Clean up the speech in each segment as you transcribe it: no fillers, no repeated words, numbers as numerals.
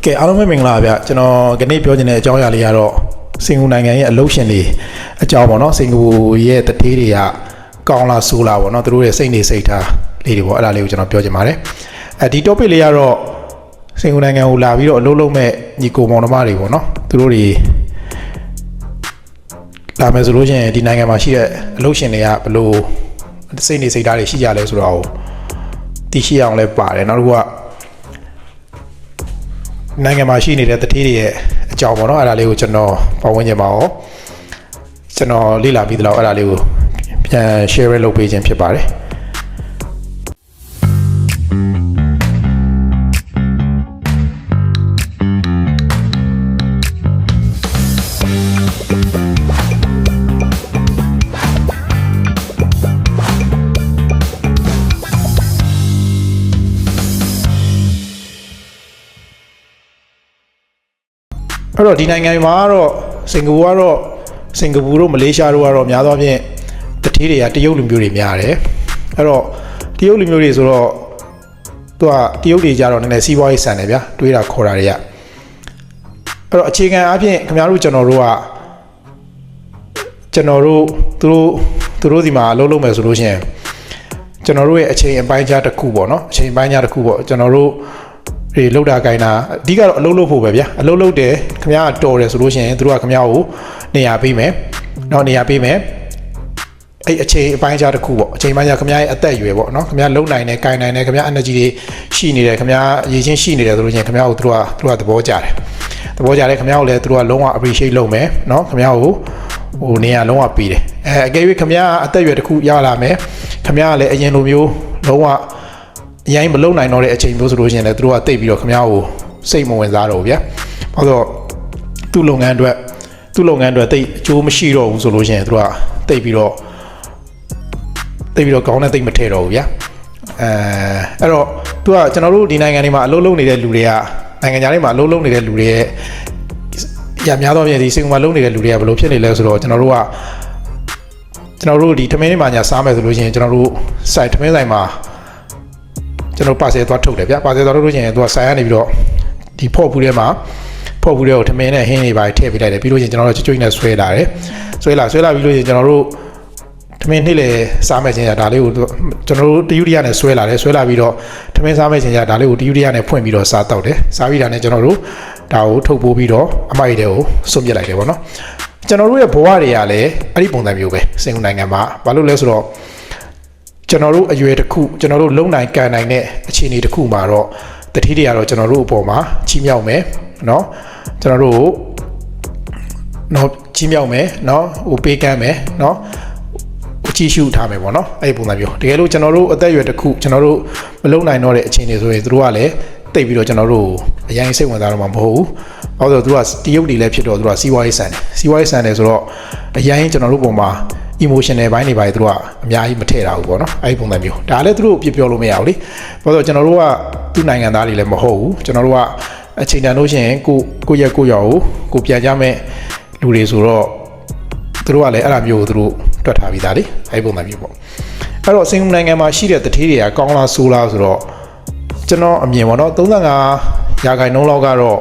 ကဲအားလုံးပဲမင်္ဂလာပါဗျကျွန်တော်ဒီနေ့ပြောချင်တဲ့အကြောင်းအရာလေးကတော့စင်ကာပူနိုင်ငံရဲ့အလုပ်ရှင်တွေအကြောင်းပေါ့နော်စင်ကာပူရဲ့တတိတွေကကောင်းလားဆိုးလားပေါ့နော်သူတို့ရဲ့စိတ်နေစိတ်ထားလေးတွေပေါ့အဲ့ဒါလေးကိုကျွန်တော်ပြောချင်ပါတယ်ဒီ topic လေးကတော့စင်ကာပူနိုင်ငံကိုလာပြီးတော့အလုပ်လုပ်မဲ့ညီကိုမောင်နှမတွေပေါ့နော်သူတို့တွေလာမယ်ဆိုလို့ရှိရင်ဒီနိုင်ငံမှာရှိတဲ့အလုပ်ရှင်တွေကဘယ်လိုစိတ်နေစိတ်ထားတွေရှိကြလဲဆိုတော့သိရှိအောင်လဲပါတယ်နောက်တစ်ခုကနိုင်ငံမှာရှိနေတဲ့တတိတွေရဲ့အကြောင်းပေါ့နော်အဲ့ဒါလေးကိုကျွန်တော်ပတ်ဝန်းကျင်မှာရောကျွန်တော်လေ့လာပြီးတော့အဲ့ဒါလေးကိုပြန် share လုပ်ပေးခြင်းဖြစ်ပါတယ်အဲ့တော့ဒီနိုင်ငံမှာကတော့စင်ကာပူတို့မလေးရှားတို့ကတော့များသောအားဖြင့်တတိတွေကတရုတ်လူမျိုးတွေများတယ်အဲ့တော့တရုတ်လူမျိုးတွေဆိုတော့သူကတရုတ်တွေကြတော့နည်းနည်းစီးပွားရေးဆန်တယ်ဗျာတွေးတာခေါ်တာတွေကအဲ့တော့အခြေခံအားဖြင့်ခင်ဗျားတို့ကျွန်တော်တို့သူတို့ဒီမှာအလုပ်လုပ်မယ်ဆိုလို့ရှိရင်ကျွန်တော်တို့ရဲ့အချိန်အပိုင်းခြားတစ်ခုပေါ့နော်အချိန်ပိုင်းခြားတစ်ခုပေါ့ကျွန်တော်တို့တွေလောက်တာကိုင်းတာအဓိကတော့အလုပ်လုပ်ဖို့ပဲဗျာအလုပ်လုပ်တယ်ခင်ဗျားတော်တယ်ဆိုလို့ရှိရင်တို့ကခင်ဗျားကိုနေရာပေးမယ်နော်နေရာပေးမယ်အဲ့အချိန်အပိုင်းခြားတစ်ခုပေါ့အချိန်ပိုင်းခြားခင်ဗျားရဲ့အသက်အရွယ်ပေါ့နော်ခင်ဗျားလုံနိုင်တယ်ကိုင်းနိုင်တယ်ခင်ဗျား energy တွေရှိနေတယ်ခင်ဗျားအရေးချင်းရှိနေတယ်ဆိုလို့ရှိရင်ခင်ဗျားကိုတို့ကသဘောကျတယ်ခင်ဗျားကိုလည်းတို့ကလုံးဝ appreciate လုပ်မယ်နော်ခင်ဗျားကိုနေရာလုံးဝပေးတယ်အကယ်၍ခင်ဗျားအသက်အရွယ်တစ်ခုရလာမယ်ခင်ဗျားကလည်းအရင်လိုမျိုးလုံးဝအရင်မလုံနိုင်တော့တဲ့အချိန်မျိုးဆိုလို့ရှိရင်လည်းသူတို့ကတိတ်ပြီးတော့ခင်ဗျားကိုစိတ်မဝင်စားတော့ဘူးဗျာဘာလို့သူ့လုပ်ငန်းအတွက်တိတ်အကျိုးမရှိတော့ဘူးဆိုလို့ရှိရင်သူတို့ကတိတ်ပြီးတော့ကောင်းတဲ့တိတ်မထည့်တော့ဘူးဗျာအဲ့တော့သူကကျွန်တော်တို့ဒီနိုင်ငံတွေမှာအလုပ်လုပ်နေတဲ့လူတွေကနိုင်ငံခြားတွေမှာအလုပ်လုပ်နေတဲ့လူတွေရဲ့ရများတော့ပြင်ဒီစင်ကာပူမှာလုပ်နေတဲ့လူတွေကဘယ်လိုဖြစ်နေလဲဆိုတော့ကျွန်တော်တို့ဒီထမင်းတွေမှာညာစားမယ်ဆိုလို့ရှိရင်ကျွန်တော်တို့စိုက်ထမင်းဆိုင်မှာကျွန်တော်ပါဆယ်သွားထုတ်တယ်ဗျာပါဆယ်သွားထုတ်လို့ရှိရင်သူကဆိုင်ကနေပြီးတော့ဒီဖော့ဘူးထဲကိုထမင်းနဲ့ဟင်းတွေပါထည့်ပေးလိုက်တယ်ပြီးလို့ရှိရင်ကျွန်တော်တို့ကျွတ်နဲ့ဆွဲလာတယ်ဆွဲလာပြီးလို့ရှိရင်ကျွန်တော်တို့ထမင်းနှိမ့်လေစားမယ်ချင်းရဒါလေးကိုကျွန်တော်တို့တယူရီယာနဲ့ဆွဲလာပြီးတော့ထမင်းစားမယ်ချင်းရဒါလေးကိုတယူရီယာနဲ့ဖွင့်ပြီးတော့စားတောက်တယ်စားပြီးတာနဲ့ကျွန်တော်တို့ဒါကိုထုတ်ပိုးပြီးတော့အမိုက်တွေကိုစွန့်ပစ်လိုက်တယ်ပေါ့နော်ကျွန်တော်တို့ရဲ့ဘဝတွေကလည်းအဲ့ဒီပုံစံမျိုးပဲစင်ကာပူနိုင်ငံမှာဘာလို့လဲဆိုတော့ကျွန်တော်တို့အရွယ်တစ်ခုကျွန်တော်တို့လုံနိုင်ကန်နိုင်တဲ့အခြေအနေတစ်ခုမှာတော့တတိတွေကတော့ကျွန်တော်တို့အပေါ်မှာချီးမြှောက်မယ်เนาะကျွန်တော်တို့ချီးမြှောက်မယ်เนาะပေးကမ်းမယ်เนาะကြည့်ရှုထားမယ်ပေါ့เนาะအဲ့ဒီပုံစံမျိုးတကယ်လို့ကျွန်တော်တို့အသက်အရွယ်တစ်ခုကျွန်တော်တို့မလုံနိုင်တော့တဲ့အခြေအနေဆိုရင်တို့ကလည်းတိတ်ပြီးတော့ကျွန်တော်တို့အရင်စိတ်ဝင်စားတော့မှာမဟုတ်ဘူး။ဘာလို့လဲဆိုတော့သူကတရုတ်တွေလည်းဖြစ်တော့သူကစီးပွားရေးဆန်တယ်ဆိုတော့အရင်ကျွန်တော်တို့ပုံမှာ emotional ဘိုင်းတွေပါသူတို့ကအများကြီးမထည့်တာဘူးပေါ့နော်အဲ့ဒီပုံစံမျိုးဒါလည်းသူတို့ပြပြောလို့မရဘူးလေဘာလို့ကျွန်တော်တို့ကသူ့နိုင်ငံသားတွေလည်းမဟုတ်ဘူးကျွန်တော်တို့ကအချိန်တန်လို့ရှိရင်ကိုရက်ကိုပြန်ကြမဲ့လူတွေဆိုတော့သူတို့ကလည်းအဲ့လိုမျိုးကိုသူတို့တွက်ထားပြီးသားလေအဲ့ဒီပုံစံမျိုးပေါ့အဲ့တော့စင်ကာပူနိုင်ငံမှာရှိတဲ့တတိတွေကကောင်းလားဆိုးလားဆိုတော့ကျွန်တော်အမြင်ပေါ့နော်35%လောက်ကတော့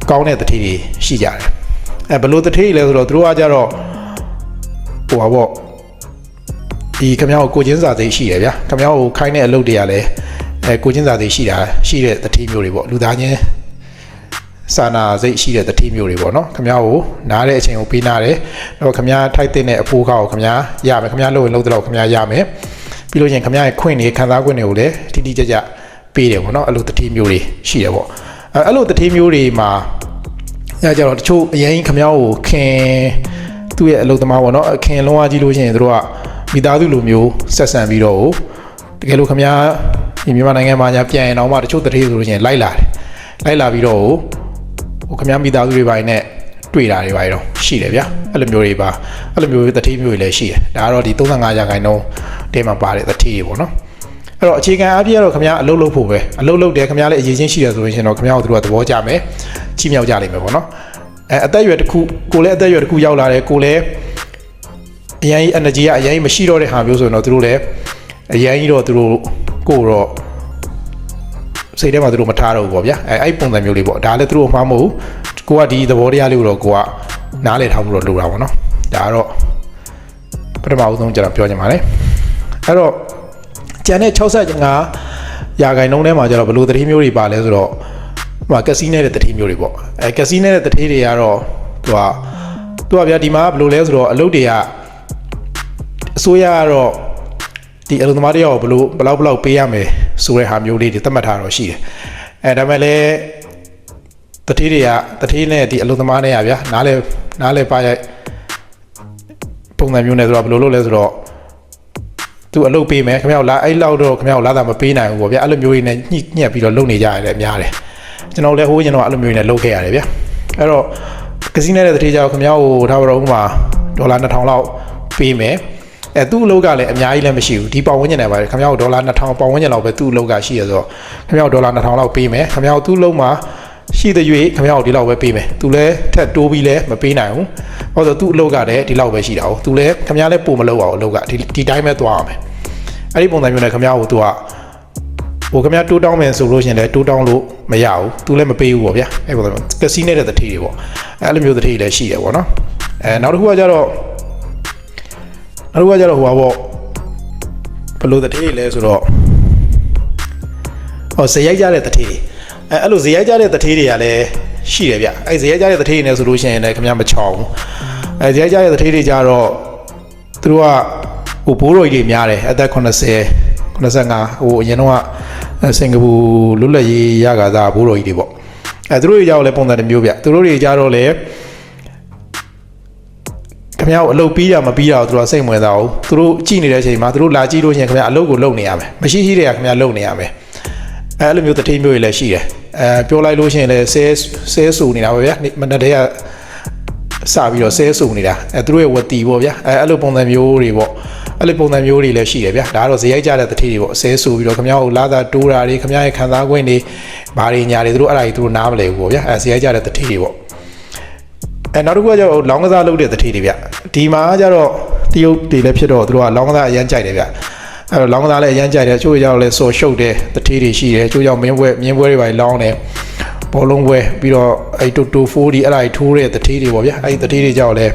ကောင်းတဲ့တတိတွေရှိကြတယ်ဘယ်လိုတတိတွေလဲဆိုတော့သူတို့ကကြတော့ဟိုပါပေါ့ဒီခမ ्या ကိုချင်းစာသိရှိရဗျာခမ ्या ကိုခိုင်းတဲ့အလုပ်တွေကလည်းကိုချင်းစာသိရှိတဲ့တတိမျိုးတွေပေါ့လူသားချင်းစာနာစိတ်ရှိတဲ့တတိမျိုးတွေပေါ့နော်ခမ ्या ကိုနားတဲ့အချိန်ကိုပေးနာတယ်တော့ခမ ्या ထိုက်တဲ့အဖိုးကောက်ကိုခမ ्या ရမယ်ခမ ्या လုပ်ရင်လုပ်တော့ခမ ्या ရမယ်ပြီးလို့ချင်းခမ ्या ရဲ့ခွင့်တွေခံစားခွင့်တွေကိုလည်းတိကျပေးတယ်ပေါ့နော်အဲ့လိုတတိမျိုးတွေရှိတယ်ပေါ့အဲ့လိုတတိမျိုးတွေမှာကြတော့တချို့အရင်ခမ ्या ကိုသူ့ရဲ့အလုပ်သမားပေါ့နော်ခင်လုံးဝကြီးလို့ရှိရင်တို့ကမိသားစုလိုမျိုးဆက်ဆံပြီးတော့တကယ်လို့ခမ ्या ဒီမြန်မာနိုင်ငံမှာညာပြန်ရင်တော့မှတချို့တတိဆိုလို့ရှိရင်လိုက်လာပြီးတော့ခမ ्या မိသားစုတွေပိုင်းနဲ့တွေ့တာတွေပိုင်းတော့ရှိတယ်ဗျာအဲ့လိုမျိုးတွေပါအဲ့လိုမျိုးတတိမျိုးတွေလည်းရှိတယ်ဒါကတော့ဒီ35%တဲမှာပါတဲ့တတိတွေပေါ့နော်အဲ့တော့အခြေခံအားဖြင့်ကတော့ခမ ्या အလုပ်လုပ်ဖို့ပဲအလုပ်လုပ်တယ်ခမ ्या လည်းအရေးချင်းရှိတယ်ဆိုရင်တော့ခမ ्या ကိုသူတို့ကသဘောကျမယ်ချီးမြှောက်ကြလိမ့်မယ်ပေါ့နော်အသက်အရွယ်တစ်ခုကိုလည်းအသက်အရွယ်တစ်ခုရောက်လာတယ်ကိုလည်းအရင် energy ကအရင်မရှိတော့တဲ့ဟာမျိုးဆိုရင်တော့သူတို့လည်းအရင်ကြီးတော့သူတို့ကိုတော့ စိတ်ထဲမှာသူတို့မထားတော့ဘူးပေါ့ဗျာအဲ့ပုံစံမျိုးလေးပေါ့ဒါလည်းသူတို့မှားမဟုတ်ကိုကဒီသဘောတရားလေးကိုတော့ကိုကနားလည်ထားမှုတော့လိုတာပေါ့နော်ဒါကတော့ပထမအဆုံးကျွန်တော်ပြောချင်ပါတယ်အဲ့တော့ကျန်တဲ့65ရာခိုင်နှုန်းထဲမှာကျတော့ဘယ်လိုတတိမျိုးတွေပါလဲဆိုတော့ဟိုကစီနေတဲ့တတိမျိုးတွေပေါ့ကစီနေတဲ့တတိတွေကတော့သူကဗျာဒီမှာဘယ်လိုလဲဆိုတော့အလုပ်တွေကအစိုးရကတော့ဒီအလုပ်သမားတွေရောဘယ်လောက်ပေးရမယ်ဆိုတဲ့ဟာမျိုးလေးတွေသတ်မှတ်ထားတော့ရှိတယ်ဒါပေမဲ့လည်းတတိနဲ့ဒီအလုပ်သမားနဲ့ဗျာနားလဲပါရိုက်ပုံစံမျိုးနဲ့ဆိုတော့ဘယ်လိုလုပ်လဲဆိုတော့သူအလုပ်ပေးမယ်ခင်ဗျားလာအဲ့လောက်တော့ခင်ဗျားလာတာမပေးနိုင်ဘူးပေါ့ဗျာအဲ့လိုမျိုးတွေနဲ့ညှက်ပြီးတော့လုပ်နေကြရတယ်အများတယ်ကျွန်တော်လည်းဟိုးကျွန်တော်အဲ့လိုမျိုးတွေနဲ့လုပ်ခဲ့ရတယ်ဗျာအဲ့တော့ကစီနေတဲ့တတိကြောင့်ခင်ဗျားကိုထားပါတော့ဥပမာဒေါ်လာ2000လောက်ပေးမယ်သူ့အလုပ်ကလည်းအများကြီးလည်းမရှိဘူးဒီပတ်ဝန်းကျင်နဲ့ပါတယ်ခင်ဗျားကိုဒေါ်လာ2000ပတ်ဝန်းကျင်လောက်ပဲသူ့အလုပ်ကရှိရဆိုတော့ခင်ဗျားကိုဒေါ်လာ2000လောက်ပေးမယ်ခင်ဗျားကိုသူ့အလုပ်မှာရှိတဲ့၍ခင်ဗျားကိုဒီလောက်ပဲပေးမယ်သူလည်းထက်တိုးပြီးလည်းမပေးနိုင်ဘူးဟောဆိုသူ့အလုပ်ကလည်းဒီလောက်ပဲရှိတာ哦သူလည်းခင်ဗျားလည်းပို့မလုပ်အောင်အလုပ်ကဒီတိုင်းပဲသွားအောင်အဲ့ဒီပုံစံမျိုးနဲ့ခင်ဗျားကိုသူကဟိုခင်ဗျားတိုးတောင်းမယ်ဆိုလို့ရှင်လည်းတိုးတောင်းလို့မရဘူးသူလည်းမပေးဘူးပေါ့ဗျာအဲ့ပုံစံမျိုးကစီးနေတဲ့တတိတွေပေါ့အဲ့လိုမျိုးတတိတွေလည်းရှိတယ်ပေါ့နော်နောက်တစ်ခုကကြတော့ဟိုပါပေါ့ဘယ်လိုတတိတွေလဲဆိုတော့ဇေယိုက်ကြတဲ့တတိတွေအဲ့လိုဇေယိုက်ကြတဲ့တတိတွေကလည်းရှိတယ်ဗျအဲ့ဇေယိုက်ကြတဲ့တတိတွေနဲ့ဆိုလို့ရှိရင်လည်းခင်ဗျားမချောင်ဘူးဇေယိုက်ကြတဲ့တတိတွေကြတော့သူတို့ကဟိုဘိုးတော်ကြီးတွေများတယ်အသက်80 85ဟိုအရင်တော့စင်ကာပူလွတ်လပ်ရေးရကားဘိုးတော်ကြီးတွေပေါ့သူတို့တွေကြောက်လဲပုံစံတစ်မျိုးဗျသူတို့တွေကြတော့လေခင်ဗျားကိုအလုပ်ပြီးတာမပြီးတာကိုသူတို့စိတ်ဝင်စားအောင်သူတို့ကြည့်နေတဲ့အချိန်မှာသူတို့လာကြည့်လို့ရှိရင်ခင်ဗျားအလုပ်ကိုလုပ်နေရမယ်မရှိရှိတွေကခင်ဗျားလုပ်နေရမယ်အဲ့လိုမျိုးတတိမျိုးတွေလည်းရှိတယ်ပြောလိုက်လို့ရှိရင်လည်းဆဲဆူနေတာပဲဗျာမနေ့တည်းကစပြီးတော့ဆဲဆူနေတာသူတို့ရဲ့ဝတီပေါ့ဗျာအဲ့လိုပုံစံမျိုးတွေပေါ့အဲ့လိုပုံစံမျိုးတွေလည်းရှိတယ်ဗျာဒါကတော့ဇေယိုက်ကြတဲ့တတိတွေပေါ့ဆဲဆူပြီးတော့ခင်ဗျားကိုလာတာတိုးတာတွေခင်ဗျားရဲ့ခံစား권တွေဘာတွေညာတွေသူတို့အဲ့ဒါကြီးသူတို့နားမလည်ဘူးပေါ့ဗျာဇေယိုက်ကြတဲ့တတိတွေပေါ့နောက်တစ်ခုကကျတော့လောင်းကစားလုပ်တဲ့တတိတွေဗျဒီမှာကျတော့တရုတ်တွေလည်းဖြစ်တော့သူတို့ကလောင်းကစားအရန်ကြိုက်တယ်ဗျအဲ့တော့လောင်းကစားလည်းအရန်ကြိုက်တယ်ချို့ကြောက်လည်းစော်ရှုပ်တယ်တတိတွေရှိတယ်ချို့ကြောက်မြင်းပွဲတွေပါလောင်းတယ်ဘောလုံးပွဲပြီးတော့အဲ့တိုဖိုးဒီအဲ့ဒါကြီးထိုးတဲ့တတိတွေပေါ့ဗျအဲ့ဒီတတိတွေကြောက်လည်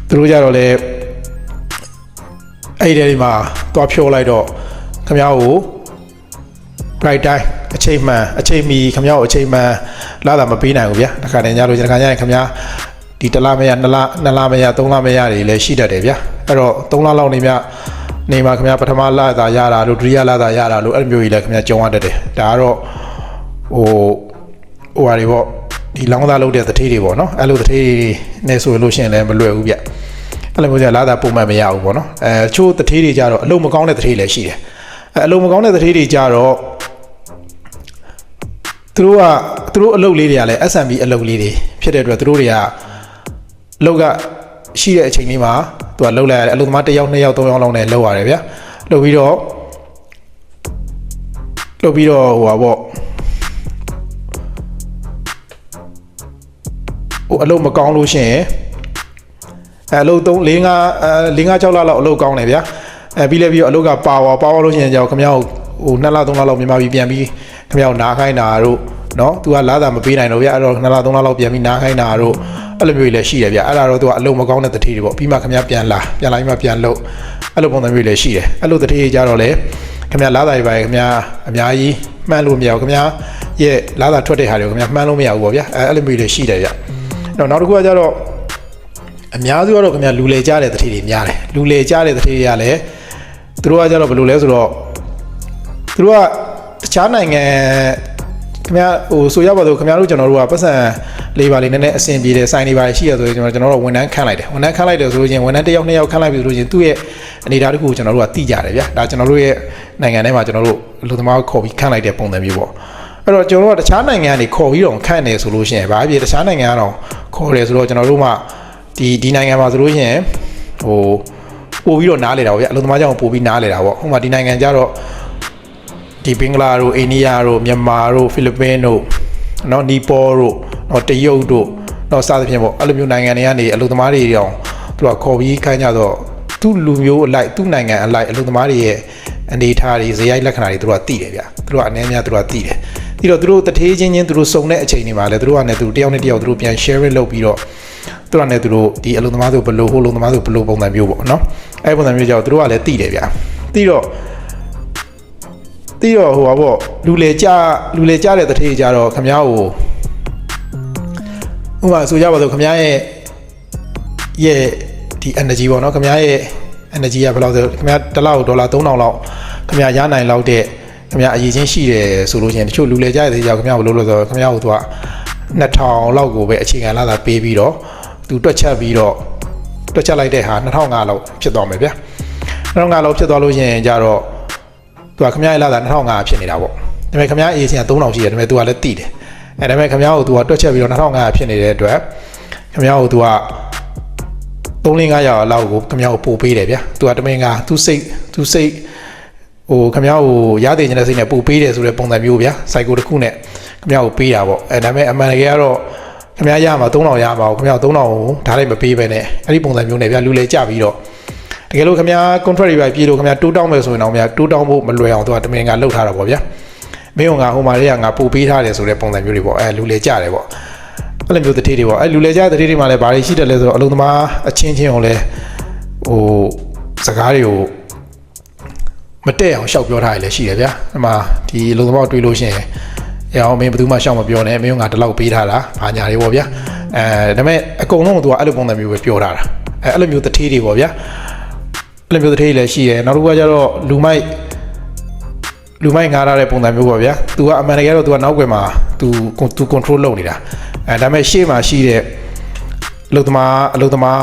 းသူတို့ကြတော့လည်းအဲ့ဒီမှာသွားဖြိုးလိုက်တော့ခင်ဗျားကို bright time အချိန်မှန်အချိန်မီခင်ဗျားကိုအချိန်မှန်လာတာမပေးနိုင်ဘူးဗျာတခါတည်းညလို့တခါညရင်ခင်ဗျားဒီ1လမရ2လမရ3လမရတွေလည်းရှိတတ်တယ်ဗျာအဲ့တော့3လလောက်နေမှာခင်ဗျားပထမလသာရတာလို့ဒုတိယလသာရတာလို့အဲ့လိုမျိုးကြီးလည်းခင်ဗျားကြုံရတတ်တယ်ဒါကတော့ဟိုဟာတွေပေါ့ဒီလောင်းသားလုပ်တဲ့တတိတွေပေါ့နော်အဲ့လိုတတိနဲ့ဆိုလို့ရှိရင်လည်းမလွယ်ဘူးဗျအဲ့လိုမျိုးကျလာတာပုံမှန်မရဘူးပေါ့နော်ချို့တတိတွေကြတော့အလုံးမကောင်းတဲ့တတိလည်းရှိတယ်အလုံးမကောင်းတဲ့တတိတွေကြတော့သူတို့အလုပ်လေးတွေကလည်း SMB အလုပ်လေးတွေဖြစ်တဲ့အတွက်သူတို့တွေကအလုပ်ကရှိတဲ့အချိန်လေးမှာသူကလှုပ်လိုက်ရတယ်အလုပ်သမား1ယောက်2ယောက်3ယောက်လောက်နဲ့လှုပ်ရတယ်ဗျာလှုပ်ပြီးတော့ဟိုပါပေါ့ဟိုအလုပ်မကောင်းလို့ရှိရင်အလုပ်3 4 5 6လလောက်အလုပ်ကောင်းတယ်ဗျာပြီးတော့အလုပ်ကပါဝါလို့ရှိရင်ကြောက်ခင်ဗျားဟို2လ3လလောက်မြန်မာပြည်ပြန်ပြီးခင်ဗျားနားခိုင်းတာတို့နော်သူကလာတာမပေးနိုင်တော့ဗျအဲ့တော့2လ3လလောက်ပြန်ပြီးနားခိုင်းတာတို့အဲ့လိုမျိုးလည်းရှိတယ်ဗျအဲ့ဒါတော့သူကအလုံးမကောင်းတဲ့တတိတွေပေါ့ပြီးမှခင်ဗျားပြန်လာပြီးမှပြန်လုပ်အဲ့လိုပုံစံမျိုးလည်းရှိတယ်အဲ့လိုတတိတွေကြတော့လေခင်ဗျားလာတာတွေပါခင်ဗျားအများကြီးမှန်းလို့မရဘူးခင်ဗျားရဲ့လာတာထွက်တဲ့ဟာတွေကိုခင်ဗျားမှန်းလို့မရဘူးပေါ့ဗျအဲ့လိုမျိုးလည်းရှိတယ်ဗျနောက်တစ်ခုကကြတော့အများစုကတော့ခင်ဗျားလူလေကြားတဲ့တတိတွေများတယ်လူလေကြားတဲ့တတိတွေကလည်းသူတို့ကကြတော့ဘယ်လိုလဲဆိုတော့သူတို့ကတခြားနိုင်ငံခင်ဗျားဟိုဆိုရပါတော့ခင်ဗျားတို့ကျွန်တော်တို့ကပတ်စံလေးပါလေးနည်းနည်းအဆင်ပြေတယ်ဆိုင်တွေပါရှိရဆိုရင်ကျွန်တော်တို့ဝန်ထမ်းခန့်လိုက်တယ်ဝန်ထမ်းခန့်လိုက်တယ်ဆိုလို့ချင်းဝန်ထမ်း1ယောက်2ယောက်ခန့်လိုက်ပြီဆိုလို့ချင်းသူ့ရဲ့အနေအထားတစ်ခုကိုကျွန်တော်တို့ကသိကြတယ်ဗျာဒါကျွန်တော်တို့ရဲ့နိုင်ငံထဲမှာကျွန်တော်တို့လူသမားခေါ်ပြီးခန့်လိုက်တဲ့ပုံစံမျိုးပေါ့အဲ့တော့ကျွန်တော်တို့ကတခြားနိုင်ငံကနေခေါ်ပြီးတော့ခန့်တယ်ဆိုလို့ချင်းဗာပြေတခြားနိုင်ငံကတော့ခေါ်တယ်ဆိုတော့ကျွန်တော်တို့မှဒီနိုင်ငံမှာဆိုလို့ချင်းဟိုပို့ပြီးတော့နားလေတာပေါ့ဗျာအလုပ်သမားကြောင့်ပို့ပြီးနားလေတာပေါ့ဟိုမှာဒီနိုင်ငံကျတော့ဒီဘင်္ဂလားတို့အိန္ဒိယတို့မြန်မာတို့ဖိလစ်ပင်းတို့နော်နီပေါတို့နော်တရုတ်တို့နော်စသဖြင့်ပေါ့အဲ့လိုမျိုးနိုင်ငံတွေကနေအလုပ်သမားတွေတောင်သူကခေါ်ပြီးခိုင်းကြတော့သူ့လူမျိုးအလိုက်သူ့နိုင်ငံအလိုက်အလုပ်သမားတွေရဲ့ အနေထားတွေဇယိုက်လက္ခဏာတွေသူတို့ကသိတယ်ဗျသူတို့ကအနည်းများသူတို့ကသိတယ်ပြီးတော့သူတို့တထေးချင်းသူတို့စုံတဲ့အချိန်တွေမှာလည်းသူတို့ကလည်းသူတယောက်နဲ့တယောက်သူတို့ပြန် sharing လုပ်ပြီးတော့သူတို့ကလည်းသူတို့ဒီအလုံးသမားတို့ဘလို့ဟိုလုံးသမားတို့ဘလို့ပုံစံမျိုးပေါ့နော်အဲ့ပုံစံမျိုးကြောင့်သူတို့ကလည်းသိတယ်ဗျသိတော့ဟိုပါပေါ့လူလေကြတဲ့တထေးကြတော့ခမ ्या ကိုဥပမာဆိုကြပါစို့ခမ ्या ရဲ့ဒီ energy ပေါ့နော်ခမ ्या ရဲ့ energy ကဘယ်လောက်ဆိုခမ ्या တစ်လောက်ဒေါ်လာ3000လောက်ခမ ्या ရနိုင်လောက်တဲ့ခမ ्या အရေးချင်းရှိတယ်ဆိုလို့ချင်းတချို့လူလေကြတဲ့ကြောင့်ခမ ्या ဘယ်လိုလဲဆိုတော့ခမ ्या ကိုသူက2000လောက်ကိုပဲအခြေခံလာတာပေးပြီးတော့သူတွက်ချက်လိုက်တဲ့ဟာ2500လောက်ဖြစ်သွားမယ်ဗျာ2500လောက်ဖြစ်သွားလို့ရင်ကြတော့သူကခမ ्या ရလာတာ2500ဖြစ်နေတာပေါ့ဒါပေမဲ့ခမ ्या အေးချင်းက3000ရှိတယ်ဒါပေမဲ့သူကလည်းတိတယ်အဲဒါပေမဲ့ခမ ्या ကိုသူကတွက်ချက်ပြီးတော့2500ဖြစ်နေတဲ့အတွက်ခမ ्या ကိုသူက3-500လောက်ကိုခမ ्या ကိုပို့ပေးတယ်ဗျာသူကတမင်ကသူစိတ်ဟိုခမ ्या ကိုရသေးတဲ့စိတ်နဲ့ပို့ပေးတယ်ဆိုတဲ့ပုံစံမျိုးဗျာစိုက်ကိုတစ်ခုနဲ့ခမ ्या ကိုပေးတာပေါ့အဲဒါပေမဲ့အမှန်တကယ်ကတော့ခမ ्या ရမှာ3000ရမှာခမ ्या 3000ကိုဓာတ်လိုက်မပေးပဲနဲ့အဲ့ဒီပုံစံမျိုးနဲ့ဗျာလူလေကြပြီးတော့တကယ်လို့ခမ ्या contract တွေပဲပြေလို့ခမ ्या တိုးတောင်းမယ်ဆိုရင်တော့ဗျာတိုးတောင်းဖို့မလွယ်အောင်သူကတမင်ကလှုပ်ထားတာပေါ့ဗျာမင်းကဟိုမှာလေးကငါပို့ပေးထားတယ်ဆိုတဲ့ပုံစံမျိုးတွေပေါ့အဲလူလေကြတယ်ပေါ့အဲ့လိုမျိုးတတိတွေပေါ့အဲ့လူလေကြတဲ့တတိတွေမှာလည်းဘာတွေရှိတယ်လဲဆိုတော့အလုံးသမားအချင်းချင်းကိုလည်းဟိုစကားတွေကိုမတည့်အောင်ရှောက်ပြောထားရလည်းရှိတယ်ဗျာဒီမှာဒီအလုံးသမားတွေ့လို့ရှိရင်ရအောင်မင်းဘယ်သူမှရှောက်မပြောနဲ့မင်းကငါတလောက်ပေးထားတာဘာညာတွေပေါ့ဗျာဒါပေမဲ့အကုန်လုံးကသူကအဲ့လိုပုံစံမျိုးပဲပြောထားတာအဲ့လိုမျိုးတတိတွေပေါ့ဗျာအဲ့လိုမျိုးတတိလည်းရှိတယ်နောက်တစ်ခုကကျတော့လူမိုက်ငားထားတဲ့ပုံစံမျိုးပေါ့ဗျာသူကအမှန်တကယ်တော့သူကနောက်ွယ်မှာသူ control လုပ်နေတာဒါပေမဲ့ရှေ့မှာရှိတဲ့အလုပ်သမာ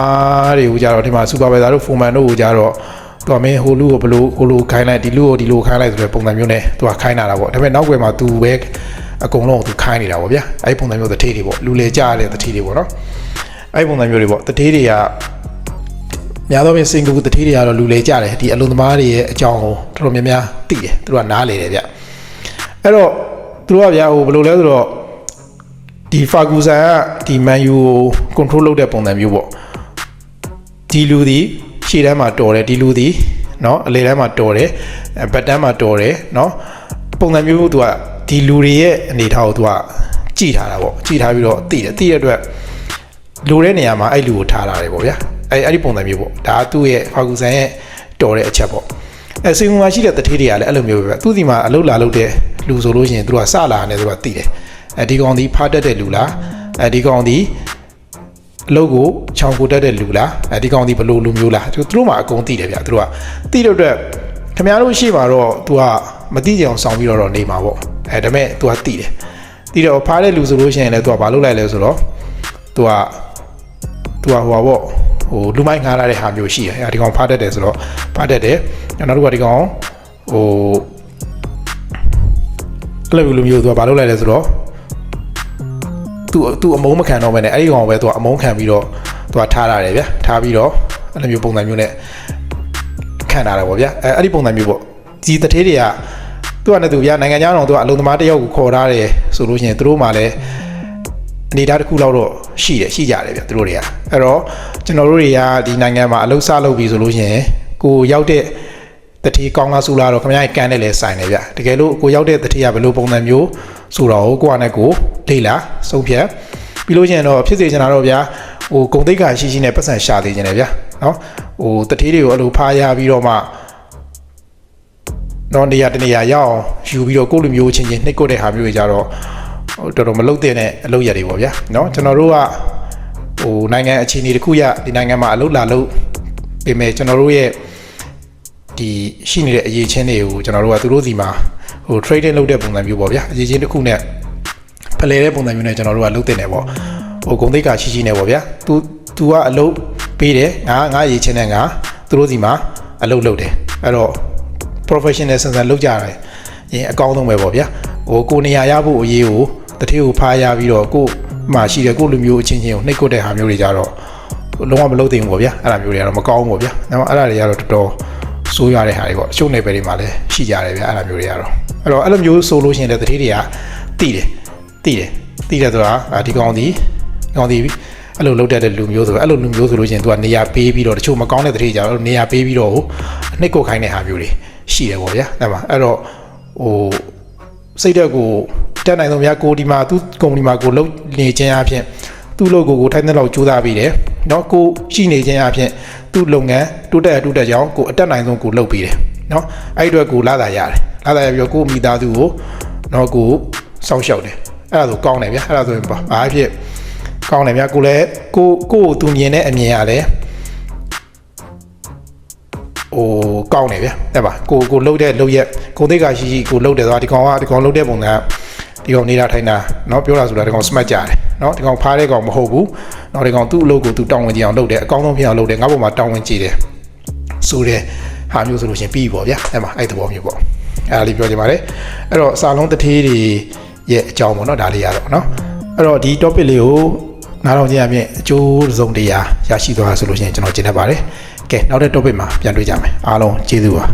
းတွေကိုကြတော့ဒီမှာ supervisor တို့ foreman တို့ကိုကြတော့သူကမင်းဟိုလူကိုဘလို့ဟိုလိုခိုင်းလိုက်ဒီလူကိုဒီလိုခိုင်းလိုက်ဆိုတဲ့ပုံစံမျိုးနဲ့သူကခိုင်းလာတာပေါ့ဒါပေမဲ့နောက်ွယ်မှာသူပဲအကုန်လုံးကိုသူခိုင်းနေတာပေါ့ဗျာအဲ့ဒီပုံစံမျိုးတထေးတွေပေါ့လူလေကြရတဲ့တထေးတွေပေါ့နော်အဲ့ဒီပုံစံမျိုးတွေပေါ့တထေးတွေကများသောဖြင့်စင်ကာပူတထေးတွေကတော့လူလေကြတယ်ဒီအလုံသမားတွေရဲ့အကြောင်းကိုတော်တော်များများသိတယ်သူတို့ကနားလေတယ်ဗျအဲ့တော့သူတို့ကဗျာဟိုဘယ်လိုလဲဆိုတော့ဒီဖာဂူဆန်ကဒီမန်ယူကို control လုပ်တဲ့ပုံစံမျိုးပေါ့ဒီလူဒီရှေ့တန်းမှာတော်တယ်ဒီလူဒီเนาะအလေတန်းမှာတော်တယ်ဘက်တန်းမှာတော်တယ်เนาะပုံစံမျိုးသူကဒီလူတွေရဲ့အနေထားကိုသူကကြည့်ထားတာပေါ့ကြည့်ထားပြီးတော့သိတဲ့အတွက်လိုတဲ့နေရာမှာအဲ့လူကိုထားလာတယ်ပေါ့ဗျာအဲ့ဒီပုံစံမျိုးပေါ့ဒါကသူ့ရဲ့ဖာဂူဆန်ရဲ့တော်တဲ့အချက်ပေါ့စင်ကာပူမှာရှိတဲ့တထေးတွေကလည်းအဲ့လိုမျိုးပဲသူ့ဒီမှာအလုပ်လာလုပ်တဲ့လူဆိုလို့ရှိရင်သူကစလာတယ်ဆိုတာသိတယ်ဒီကောင်ဒီဖားတက်တဲ့လူလားဒီကောင်ဒီအလုပ်ကိုချောင်ကိုတက်တဲ့လူလားဒီကောင်ဒီဘလို့လူမျိုးလားသူတို့မှအကုန်သိတယ်ဗျသူတို့ကသိတဲ့အတွက်ခင်ဗျားတို့ရှိမှာတော့သူကမသိကြအောင်ဆောင်ပြီးတော့နေမှာပေါ့ဒါပေမဲ့သူကသိတယ်သိတော့ဖားတဲ့လူဆိုလို့ရှိရင်လည်းသူကဘာလုပ်လိုက်လဲဆိုတော့သူကဟိုပါပေါ့ဟိုလူမိုက်ငားလာတဲ့ဟာမျိုးရှိတယ်ဒီကောင်ဖားတက်တယ်ဆိုတော့ဖားတက်တယ်နောက်တစ်ခုကဒီကောင်ဟိုအဲ့လိုလူမျိုးသူကဘာလုပ်လိုက်လဲဆိုတော့သူအမုန်းမခံတော့ပဲနဲ့အဲ့ဒီကောင်ပဲသူကအမုန်းခံပြီးတော့သူကထားရတယ်ဗျာထားပြီးတော့အဲ့လိုမျိုးပုံစံမျိုးနဲ့ခံထားတာပေါ့ဗျာအဲ့ဒီပုံစံမျိုးပေါ့ဒီတထေးတွေကသူကလည်းသူဗျာနိုင်ငံခြားတော်သူကအလုံသမားတယောက်ကိုခေါ်ထားတယ်ဆိုလို့ရှိရင်သူတို့မှလည်းအနေထားတစ်ခုလောက်တော့ရှိကြတယ်ဗျာသူတို့တွေကအဲ့တော့ကျွန်တော်တို့တွေကဒီနိုင်ငံမှာအလုပ်စလုပ်ပြီးဆိုလို့ရှိရင်ကိုရောက်တဲ့တထေးကောင်းလားဆိုလားတော့ခင်ဗျားကန်းနဲ့လဲဆိုင်တယ်ဗျတကယ်လို့ကိုရောက်တဲ့တထေးကဘယ်လိုပုံစံမျိုးဆိုတော့ကိုကနဲ့ကိုလေ့လာဆုံးဖြတ်ပြီးလို့ရှိရင်တော့ဖြစ်စေချင်တာတော့ဗျာဟိုဂုံတိတ်ခါရှိနဲ့ပတ်စံရှာသေးချင်တယ်ဗျာနော်ဟိုတထေးတွေကိုအဲ့လိုဖားရပြီးတော့မှတော့နေရာတနေရာရောက်ယူပြီးတော့ကိုလူမျိုးချင်းနှိပ်ကွက်တဲ့ဟာမျိုးတွေကြတော့တော်တော်မလုတ်တဲ့အလုပ်ရတွေပေါ့ဗျာနော်ကျွန်တော်တို့ကဟိုနိုင်ငံအခြေအနေတစ်ခုရဒီနိုင်ငံမှာအလုပ်လာလုပ်ပြင်မဲ့ကျွန်တော်တို့ရဲ့ဒီရှိနေတဲ့အရေးချင်းတွေကိုကျွန်တော်တို့ကသူတို့စီမှာဟို trading လုပ်တဲ့ပုံစံမျိုးပေါ့ဗျာအရေးချင်းတစ်ခုနဲ့ဖလှယ်တဲ့ပုံစံမျိုးနဲ့ကျွန်တော်တို့ကလုပ်တင်တယ်ပေါ့ဟိုဂုံတိတ်ကရှိနေပေါ့ဗျာ तू ကအလုပ်ပေးတယ်ငါရေးချင်းနဲ့ငါသူတို့စီမှာအလုပ်လုပ်တယ်အဲ့တော့ professional ဆန်ဆန်လုပ်ကြတယ်ရင်အကောင်းဆုံးပဲပေါ့ဗျာဟိုကိုနေရာရဖို့အရေးကိုတထေးကိုဖားရပြီးတော့ကိုမှရှိတယ်ကိုလူမျိုးအချင်းချင်းကိုနှိပ်ကွက်တဲ့ဟာမျိုးတွေကြတော့လုံးဝမလုပ်သင့်ဘူးပေါ့ဗျာအဲ့ဒါမျိုးတွေကတော့မကောင်းဘူးပေါ့ဗျာဒါမှအဲ့ဒါတွေကတော့တော်တော်ဆိုးရတဲ့ဟာတွေပေါ့အချို့နယ်ပယ်တွေမှာလည်းရှိကြတယ်ဗျာအဲ့ဒါမျိုးတွေကတော့အဲ့တော့အဲ့လိုမျိုးဆိုလို့ရှိရင်လည်းတထေးတွေကသိတယ်ဆိုတာဒီကောင်ဒီအဲ့လိုလုပ်တတ်တဲ့လူမျိုးဆိုအဲ့လိုလူမျိုးဆိုလို့ရှိရင်သူကနေရာပေးပြီးတော့တချို့မကောင်းတဲ့တထေးကြတော့နေရာပေးပြီးတော့နှိပ်ကွက်ခိုင်းတဲ့ဟာမျိုးတွေ ရှိတယ်ပေါ့ဗျာအဲ့မှာအဲ့တော့ဟိုစိတ်ဓာတ်ကိုတက်နိုင်ဆုံးများကိုဒီမှာသူ့ကုမ္ပဏီမှာကိုလုပ်နေခြင်းအပြင်သူ့ logo ကိုထိုက်တဲ့လောက်ကြိုးစားပြီးတယ်เนาะကိုရှိနေခြင်းအပြင်သူ့လုပ်ငန်းတိုးတက်ကြောင်းကိုအတက်နိုင်ဆုံးကိုလုပ်ပြီးတယ်เนาะအဲ့အတွက်ကိုလာတာရတယ်လာတာရပြီးတော့ကိုမိသားစုကိုเนาะကိုစောင့်ရှောက်တယ်အဲ့ဒါဆိုကောင်းတယ်ဗျာအဲ့ဒါဆိုရင်ဘာဖြစ်ကောင်းတယ်ဗျာကိုလည်းကိုသူမြင်တဲ့အမြင်ရတယ်ဟိုကောင်းတယ်ဗျာအဲ့ပါကိုလှုပ်တဲ့လှုပ်ရက်ကိုသိက္ခာရှိကိုလှုပ်တယ်ဆိုတာဒီကောင်လှုပ်တဲ့ပုံစံဒီကောင်နေတာထိုင်တာเนาะပြောတာဆိုတာဒီကောင် smart ကြတယ်เนาะဒီကောင်ဖားတဲ့ကောင်မဟုတ်ဘူးเนาะဒီကောင်သူ့အလုပ်ကိုသူတောင်းဝင်ကြအောင်လုပ်တယ်အကောင်းဆုံးဖြစ်အောင်လုပ်တယ်ငါ့ပုံမှာတောင်းဝင်ကြည့်တယ်ဆိုတဲ့ဟာမျိုးဆိုလို့ရှင်ပြီးပေါ့ဗျာအဲ့မှာအဲ့သဘောမျိုးပေါ့အဲ့ဒါလေးပြောချင်ပါတယ်အဲ့တော့စာလုံးတထေးတွေရဲ့အကြောင်းပေါ့เนาะဒါလေးရတော့เนาะအဲ့တော့ဒီ topic လေးကိုနားထောင်ကြရပြင်အကျိုးစုံတရားရရှိသွားဆိုလို့ရှိရင်ကျွန်တော်ကျင့်တတ်ပါတယ်ကဲနောက်တဲ့ topic မှာပြန်တွေ့ကြမယ်အားလုံးကျေးဇူးပါ